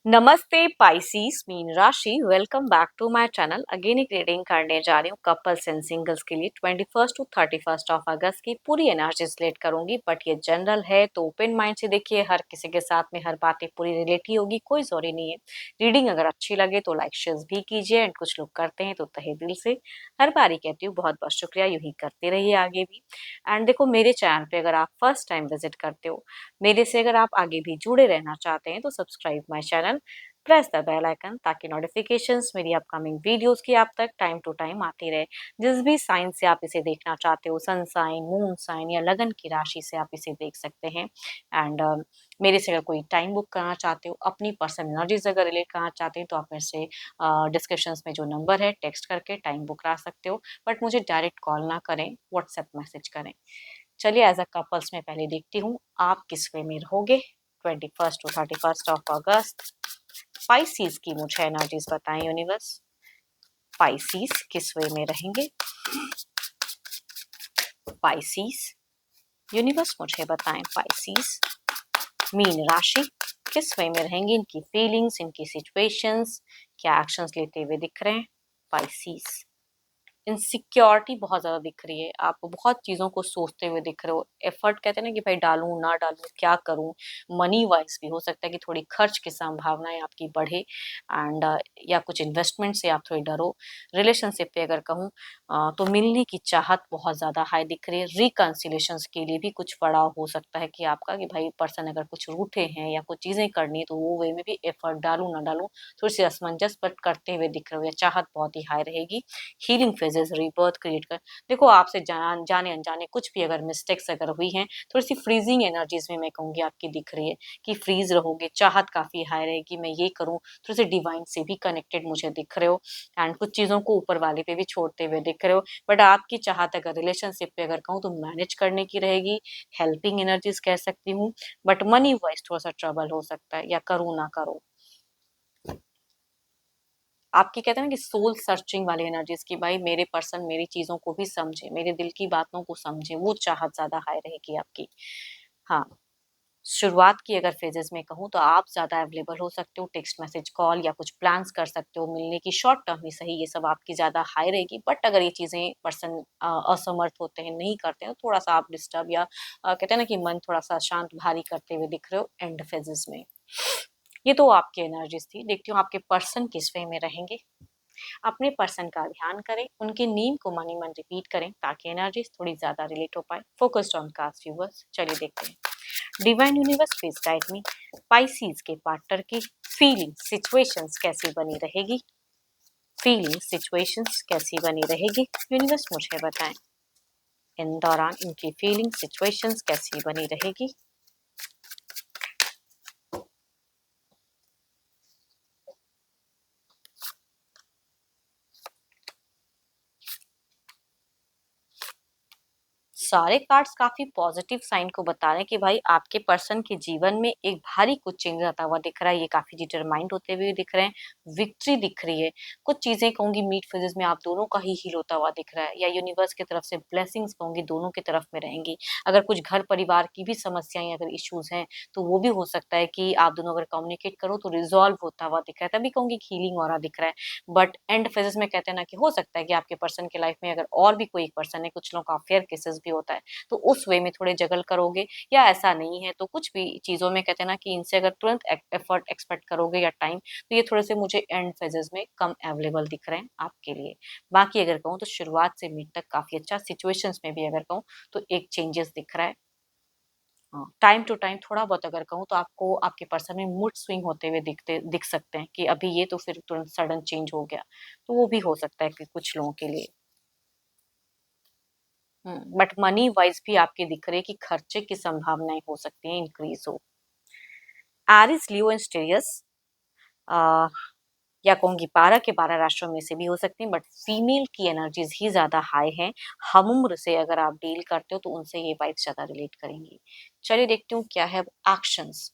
नमस्ते पाइसीस मीन राशि। Welcome back to my channel. Again एक रीडिंग करने जा रही हूँ कपल्स एंड सिंगल्स के लिए 21 टू 31 ऑफ अगस्त की पूरी एनर्जी रिलेट करूंगी, बट ये जनरल है तो ओपन माइंड से देखिए। हर किसी के साथ में हर बातें पूरी रिलेट ही होगी, कोई जरूरी नहीं है। रीडिंग अगर अच्छी लगे तो लाइक शेयर भी कीजिए, एंड कुछ लोग करते हैं तो तहे दिल से हर बारी कहती हूँ बहुत बहुत शुक्रिया। यूं ही करते रहिए आगे भी। एंड देखो, मेरे चैनल पे अगर आप फर्स्ट टाइम विजिट करते हो, मेरे से अगर आप आगे भी जुड़े रहना चाहते हैं तो subscribe my channel, press the bell icon, ताकि नोटिफिकेशंस मेरी अपकमिंग वीडियोस की आप तक टाइम टू टाइम आती रहे। जिस भी साइन से आप इसे देखना चाहते हो, सन साइन, मून साइन या लगन की राशि से आप इसे देख सकते हैं। एंड मेरे से अगर कोई टाइम बुक करना चाहते हो, अपनी पर्सनल एनर्जीज अगर रिलेट करना चाहते हैं, तो आप मेरे से डिस्क्रिप्शन में जो नंबर है टेक्स्ट करके टाइम बुक करा सकते हो। बट मुझे डायरेक्ट कॉल ना करें, व्हाट्सएप मैसेज करें। चलिए, एज अ कपल्स में पहले देखती हूँ आप किस वे में रहोगे 21 टू 31 ऑफ अगस्त। पाइसीज की मुझे एनर्जीज बताएं यूनिवर्स। पाइसीज किस वे में रहेंगे? पाइसीज यूनिवर्स मुझे बताएं। पाइसीज मीन राशि किस वे में रहेंगे? इनकी फीलिंग्स, इनकी सिचुएशंस, क्या एक्शंस लेते हुए दिख रहे हैं? पाइसीज इनसिक्योरिटी बहुत ज्यादा दिख रही है, आप बहुत चीजों को सोचते हुए दिख रहे हो। एफर्ट कहते हैं ना कि भाई डालूं ना डालूं, क्या करूं। मनी वाइज भी हो सकता है कि थोड़ी खर्च की संभावनाएं आपकी बढ़े, एंड या कुछ इन्वेस्टमेंट से आप थोड़ी डरो। रिलेशनशिप पे अगर कहूँ तो मिलने की चाहत बहुत ज्यादा हाई दिख रही है। रिकंसिलेशन के लिए भी कुछ पड़ाव हो सकता है कि आपका, कि भाई पर्सन अगर कुछ रूठे हैं या कुछ चीजें करनी है तो वो वे में भी एफर्ट डालूं ना डालूं, थोड़ी सी असमंजस बट करते हुए दिख रहे हो, या चाहत बहुत ही हाई रहेगी। हीलिंग फेजेस, रीबर्थ क्रिएट कर। देखो, आपसे जाने अनजाने कुछ भी अगर मिस्टेक्स अगर हुई हैं, थोड़ी सी फ्रीजिंग एनर्जीज में मैं कहूंगी आपकी दिख रही है कि फ्रीज रहोगे। चाहत काफी हाई रहेगी, मैं ये करूं। थोड़ी सी डिवाइन से भी कनेक्टेड मुझे दिख रहे हो, एंड कुछ चीजों को ऊपर वाले पे भी छोड़ते हुए दिख रहे हो। बट आपकी चाहत अगर रिलेशनशिप पे अगर कहूँ तो मैनेज करने की रहेगी, हेल्पिंग एनर्जीज कह सकती हूँ। बट मनी वाइज थोड़ा सा ट्रबल हो सकता है, या करूँ ना करूँ। आपकी कहते हैं ना कि सोल सर्चिंग वाली एनर्जीज की, भाई मेरे पर्सन मेरी चीजों को भी समझे, मेरे दिल की बातों को समझे, वो चाहत ज्यादा हाई रहेगी आपकी। हाँ, शुरुआत की अगर फेजेस में कहूँ तो आप ज्यादा अवेलेबल हो सकते हो, टेक्स्ट मैसेज, कॉल या कुछ प्लान्स कर सकते हो मिलने की, शॉर्ट टर्म ही सही, ये सब आपकी ज्यादा हाई रहेगी। बट अगर ये चीजें पर्सन असमर्थ होते हैं, नहीं करते हैं, तो थोड़ा सा आप डिस्टर्ब या कहते हैं ना कि मन थोड़ा सा शांत भारी करते हुए दिख रहे हो एंड फेजेस में। ये तो आपकी एनर्जीज थी। देखती हूँ आपके पर्सन किस वे में रहेंगे। अपने पर्सन का ध्यान करें, उनके नेम को मन ही मन रिपीट करें, ताकि एनर्जीज थोड़ी ज्यादा रिलेट हो पाए। Focused on caste viewers. चलिए देखते हैं। Divine universe please guide me. Pisces के पार्टनर की फीलिंग सिचुएशंस कैसी बनी रहेगी? फीलिंग सिचुएशंस कैसी बनी रहेगी यूनिवर्स मुझे बताएं। इन दौरान इनकी फीलिंग सिचुएशंस कैसी बनी रहेगी? सारे कार्ड्स काफी पॉजिटिव साइन को बता रहे हैं कि भाई आपके पर्सन के जीवन में एक भारी कुछ चेंज आता हुआ दिख रहा है। ये काफी डिटरमाइंड होते हुए दिख रहे हैं। विक्ट्री दिख रही है। कुछ चीजें कहूंगी मीट फेजेस में आप दोनों का ही हील होता हुआ दिख रहा है, या यूनिवर्स की तरफ से ब्लेसिंग्स कहूंगी दोनों की तरफ में रहेंगी। अगर कुछ घर परिवार की भी समस्याएं अगर इश्यूज हैं, तो वो भी हो सकता है कि आप दोनों अगर कम्युनिकेट करो तो रिजॉल्व होता हुआ दिख रहा है। तभी कहूंगी हीलिंग और दिख रहा है। बट एंड फेजेस में कहते हैं ना कि हो सकता है कि आपके पर्सन की लाइफ में अगर और भी कोई एक पर्सन है, कुछ लोगों का अफेयर केसेस भी होता है, तो उस वे में थोड़े जगल करोगे। या ऐसा नहीं है तो कुछ भी चीजों में कहते हैं ना कि इनसे अगर तुरंत एफर्ट एक्सपेक्ट करोगे या टाइम, तो ये थोड़े से मुझे एंड फेजेस में कम अवेलेबल दिख रहे हैं आपके लिए। बाकी अगर कहूँ तो शुरुआत से मिड तक काफी अच्छा। सिचुएशंस में भी अगर कहूँ तो एक चेंजेस दिख रहा है। टाइम टू टाइम थोड़ा बहुत अगर कहूँ तो आपको आपके पर्सन में मूड स्विंग होते हुए दिख सकते हैं, कि अभी ये तो फिर तुरंत सडन चेंज हो गया, तो वो भी हो सकता है कि कुछ लोगों के लिए। बट मनी वाइज भी आपके दिख रहे हैं कि खर्चे की संभावनाएं हो सकती हैं इंक्रीज हो। एरिस, लियो एंड स्टेरियस, या कहूंगी 12 के 12 राशियों में से भी हो सकती हैं, बट फीमेल की एनर्जीज ही ज्यादा हाई हैं। हम उम्र से अगर आप डील करते हो तो उनसे ये वाइब्स ज्यादा रिलेट करेंगी। चलिए देखती हूँ क्या है actions.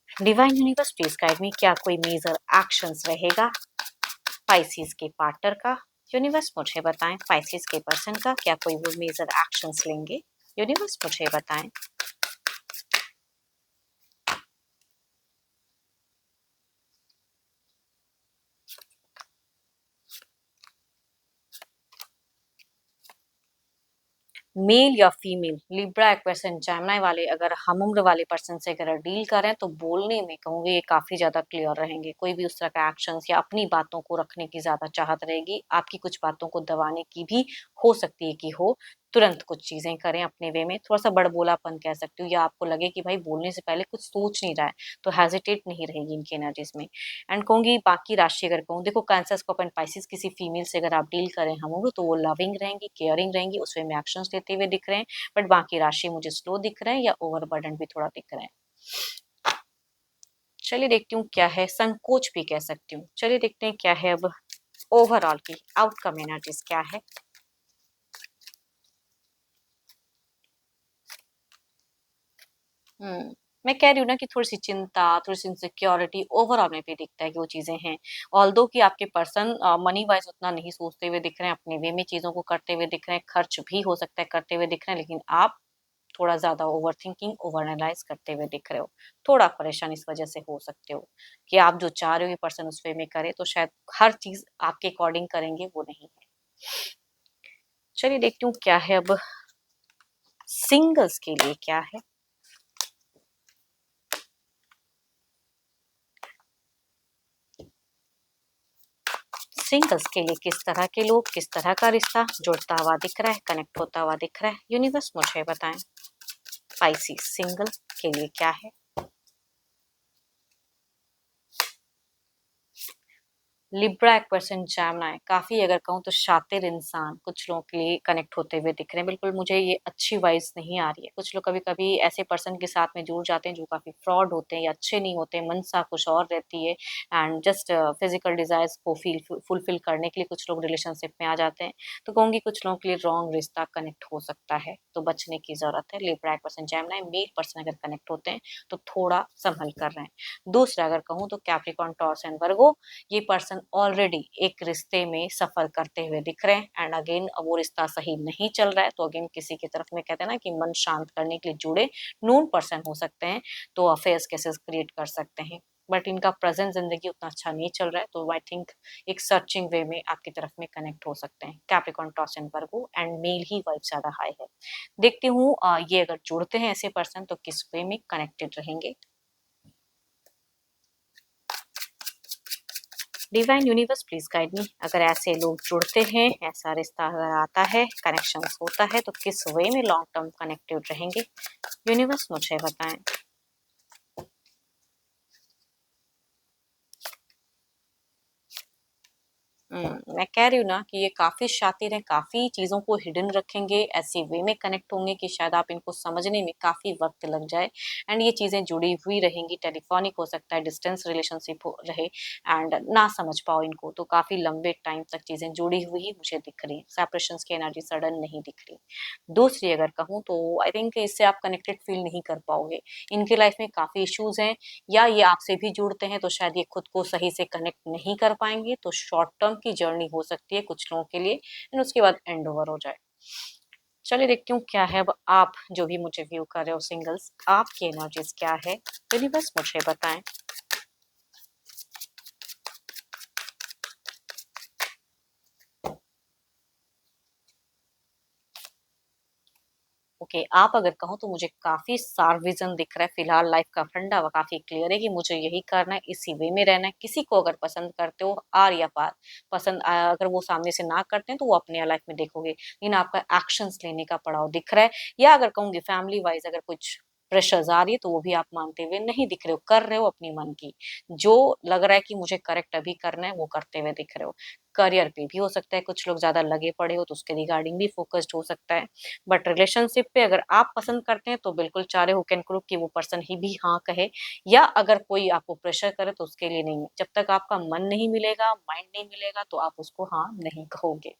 Divine universe please guide me, क्या कोई मेजर एक्शंस रहेगा पाइसिस के पार्टनर का? यूनिवर्स मुझे बताएं। पाइसिस के पर्सन का क्या कोई वो मेजर एक्शंस लेंगे? यूनिवर्स मुझे बताएं। मेल या female, Libra, Aquarius and Gemini वाले अगर हम उम्र वाले पर्सन से अगर डील करें तो बोलने में कहूँगी ये काफ़ी ज़्यादा क्लियर रहेंगे। कोई भी उस तरह का एक्शंस या अपनी बातों को रखने की ज़्यादा चाहत रहेगी। आपकी कुछ बातों को दबाने की भी हो सकती है कि हो। तुरंत कुछ चीज़ें करें अपने वे में, थोड़ा-सा बड़बोलापन कह सकती हूँ या आपको लगे कि भाई बोलने से पहले कुछ सोच नहीं रहा है, तो हेजिटेट नहीं रहेगी इनकी एनर्जीज़ में। एंड कहूँगी बाकी राशि अगर कहूँ, देखो कैंसर, स्कॉर्पियो एंड पाइसेस किसी फीमेल से अगर आप डील करें हम लोग तो वो लविंग रहेंगी, केयरिंग रहेंगी, उस वे में एक्शंस लेते हुए दिख रहे हैं। बट बाकी राशि मुझे स्लो दिख रहे हैं या ओवरबर्डन भी थोड़ा दिख रहे हैं। चलिए देखती हूँ क्या है, संकोच भी कह सकती हूँ। चलिए देखते हैं क्या है अब ओवरऑल की आउटकम एनर्जीज क्या है। हुँ। मैं कह रही हूँ ना कि थोड़ी-सी चिंता, थोड़ी-सी इनसिक्योरिटी ओवरऑल में भी दिखता है कि वो चीज़ें हैं। ऑल्दो कि आपके पर्सन मनी वाइज़ उतना नहीं सोचते हुए दिख रहे हैं, अपने वे में चीज़ों को करते हुए दिख रहे हैं, खर्च भी हो सकता है करते हुए दिख रहे हैं, लेकिन आप थोड़ा ज़्यादा ओवरथिंकिंग, ओवर एनालाइज़ करते हुए दिख रहे हो। थोड़ा परेशान इस वज़ह से हो सकते हो कि आप जो चाह रहे हो ये पर्सन उस वे में करे, तो शायद हर चीज़ आपके अकॉर्डिंग करेंगे, वो नहीं है। चलिए देखती हूँ क्या है अब सिंगल्स के लिए क्या है। सिंगल्स के लिए किस तरह के लोग, किस तरह का रिश्ता जुड़ता हुआ दिख रहा है, कनेक्ट होता हुआ दिख रहा है? यूनिवर्स मुझे बताएं। स्पाइसी सिंगल के लिए क्या है? लिब्रा, एक्वेरियस एंड जेमिनी काफ़ी अगर कहूँ तो शातिर इंसान कुछ लोगों के लिए कनेक्ट होते हुए दिख रहे हैं। बिल्कुल मुझे ये अच्छी वाइब्स नहीं आ रही है। कुछ लोग कभी-कभी ऐसे पर्सन के साथ में जुड़ जाते हैं जो काफ़ी फ्रॉड होते हैं या अच्छे नहीं होते, मनसा कुछ और रहती है एंड जस्ट फिज़िकल डिज़ायर्स को फुलफ़िल करने के लिए कुछ लोग रिलेशनशिप में आ जाते हैं। तो कहूँगी कुछ लोगों के लिए रॉन्ग रिश्ता कनेक्ट हो सकता है, तो बचने की ज़रूरत है। Libra, Aquarius and Gemini male person अगर कनेक्ट होते हैं तो थोड़ा सँभल कर रहें। दूसरा अगर कहूँ तो कैप्रिकॉर्न, टॉरस एंड वर्गो ये पर्सन ऑलरेडी एक रिश्ते में सफर करते हुए दिख रहे हैं एंड अगेन वो रिश्ता सही नहीं चल रहा है तो अगेन किसी की तरफ में कहते हैं ना कि मन शांत करने के लिए जुड़े नून पर्सन हो सकते हैं तो अफेयर्स केसेस क्रिएट कर सकते हैं बट इनका प्रेजेंट जिंदगी उतना अच्छा नहीं चल रहा है तो आई थिंक एक सर्चिंग वे में आपकी तरफ में कनेक्ट हो सकते हैं Capricorn Taurus and Virgo and male ही वाइब ज्यादा हाई है देखती हूँ ये अगर जुड़ते हैं ऐसे पर्सन तो किस वे में कनेक्टेड रहेंगे divine universe please guide me अगर ऐसे लोग जुड़ते हैं ऐसा रिश्ता अगर आता है कनेक्शन होता है तो किस वे में लॉन्ग टर्म कनेक्टेड रहेंगे यूनिवर्स मुझे बताएं मैं कह रही हूँ ना कि ये काफ़ी शातिर हैं, काफ़ी चीज़ों को हिडन रखेंगे, ऐसे वे में कनेक्ट होंगे कि शायद आप इनको समझने में काफ़ी वक़्त लग जाए एंड ये चीज़ें जुड़ी हुई रहेंगी, टेलीफ़ोनिक हो सकता है, डिस्टेंस रिलेशनशिप हो रहे एंड ना समझ पाओ इनको, तो काफ़ी लंबे टाइम तक चीज़ें जुड़ी हुई ही मुझे दिख रही हैं, सेपरेशंस की एनर्जी सडन नहीं दिख रही। दूसरी अगर कहूँ तो आई थिंक इससे आप कनेक्टेड फ़ील नहीं कर पाओगे, इनकी लाइफ़ में काफ़ी इश्यूज़ हैं या ये आपसे भी जुड़ते हैं तो शायद ये खुद को सही से कनेक्ट नहीं कर पाएँगे, तो शॉर्ट टर्म की जर्नी हो सकती है कुछ लोगों के लिए एंड उसके बाद एंड ओवर हो जाए। चलिए देखती हूँ क्या है अब आप जो भी मुझे व्यू कर रहे हो सिंगल्स, आपकी एनर्जीज़ क्या है? यूनिवर्स मुझे बताएँ। ओके आप अगर कहो तो मुझे काफ़ी सार विज़न दिख रहा है फिलहाल लाइफ का फंडा व काफ़ी क्लियर है कि मुझे यही करना है, इसी वे में रहना है। किसी को अगर पसंद करते हो आर या पार, पसंद आया अगर वो सामने से ना करते हैं तो वो अपने लाइफ में देखोगे। लेकिन आपका एक्शंस लेने का पड़ाव दिख रहा है या अगर कहूँगी फैमिली वाइज़ अगर कुछ प्रेशर्स आ रही है तो वो भी आप मानते हुए नहीं दिख रहे हो, कर रहे हो अपनी मन की। जो लग रहा है कि मुझे करेक्ट अभी करना है वो करते हुए दिख रहे हो। करियर पे भी हो सकता है कुछ लोग ज़्यादा लगे पड़े हो तो उसके रिगार्डिंग भी फ़ोकस्ड हो सकता है। बट रिलेशनशिप पे अगर आप पसंद करते हैं तो बिल्कुल चाह रहे हो कैन प्रूव कि वो पर्सन ही भी हाँ कहे या अगर कोई आपको प्रेशर करे तो उसके लिए नहीं है। जब तक आपका मन नहीं मिलेगा, माइंड नहीं मिलेगा तो आप उसको हाँ नहीं कहोगे।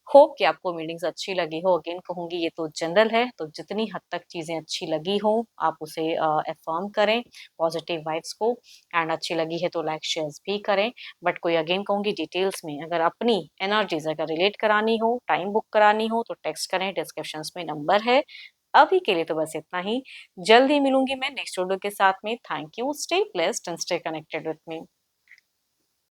होप कि आपको मीटिंग्स अच्छी लगी हो। अगेन कहूँगी ये तो जनरल है, तो जितनी हद तक चीज़ें अच्छी लगी हो आप उसे अफ़र्म करें पॉज़िटिव वाइब्स को एंड अच्छी लगी है तो लाइक शेयर्स भी करें। बट कोई अगेन कहूँगी डिटेल्स में अगर अपनी एनर्जीज़ अगर रिलेट करानी हो, टाइम बुक करानी हो तो टेक्स्ट करें, डिस्क्रिप्शंस में नंबर है। अभी के लिए तो बस इतना ही। जल्द ही मिलूँगी मैं नेक्स्ट वीडियो के साथ में। Thank you, stay blessed and stay connected with me.